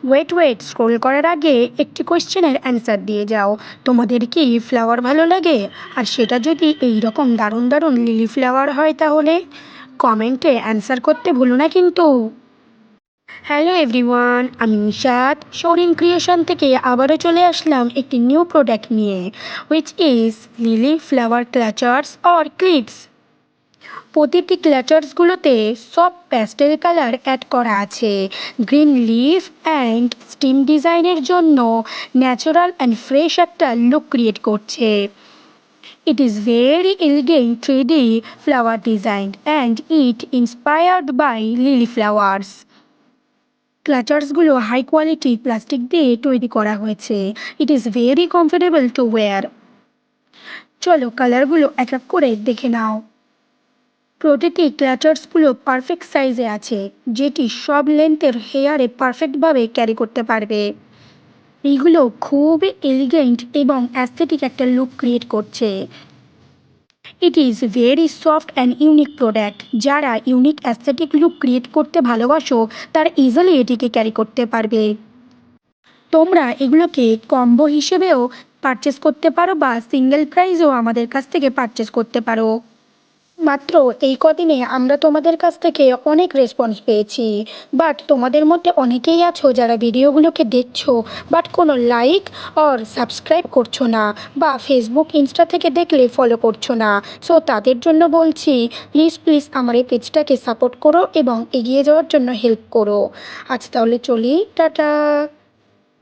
Wait scroll করার আগে একটি কোয়েশ্চেনের অ্যান্সার দিয়ে যাও। তোমাদের কি ফ্লাওয়ার ভালো লাগে? আর সেটা যদি এই রকম দারুণ দারুণ লিলি ফ্লাওয়ার হয় তাহলে কমেন্টে অ্যান্সার করতে ভুলো না কিন্তু। হ্যালো এভরিওয়ান, আমি নিশাত শৌরিন ক্রিয়েশন থেকে আবারও চলে আসলাম একটি নিউ প্রোডাক্ট নিয়ে, which is lily flower clutchers or clips. প্রতিটি ক্লাচার্সগুলোতে সফট প্যাস্টেল কালার অ্যাড করা আছে। গ্রিন লিফ অ্যান্ড স্টিম ডিজাইনের জন্য ন্যাচারাল অ্যান্ড ফ্রেশ একটা লুক ক্রিয়েট করছে। It is very elegant 3D flower design and it inspired by lily flowers. ক্লাচার্সগুলো high quality plastic দিয়ে তৈরি করা হয়েছে। It is very comfortable to wear. চলো কালারগুলো এক এক করে দেখে নাও। প্রতিটি ক্লাচার্সগুলো পারফেক্ট সাইজে আছে, যেটি সব লেন্থের হেয়ারে পারফেক্টভাবে ক্যারি করতে পারবে। এইগুলো খুবই এলিগেন্ট এবং অ্যাস্থেটিক একটা লুক ক্রিয়েট করছে। It is very soft and unique product. যারা ইউনিক অ্যাস্থেটিক লুক ক্রিয়েট করতে ভালোবাসো তারা ইজিলি এটিকে ক্যারি করতে পারবে। তোমরা এগুলোকে কম্বো হিসেবেও পারচেস করতে পারো বা সিঙ্গেল প্রাইসেও আমাদের কাছ থেকে পারচেস করতে পারো। মাত্র এই কদিনে আমরা তোমাদের কাছ থেকে অনেক রেসপন্স পেয়েছি, বাট তোমাদের মধ্যে অনেকেই আছো যারা ভিডিওগুলোকে দেখছো বাট কোনো লাইক অর সাবস্ক্রাইব করছো না, বা ফেসবুক ইনস্টা থেকে দেখলে ফলো করছো না। সো তাদের জন্য বলছি, প্লিজ আমার এই পেজটাকে সাপোর্ট করো এবং এগিয়ে যাওয়ার জন্য হেল্প করো। আজ তাহলে চলি, টাটা।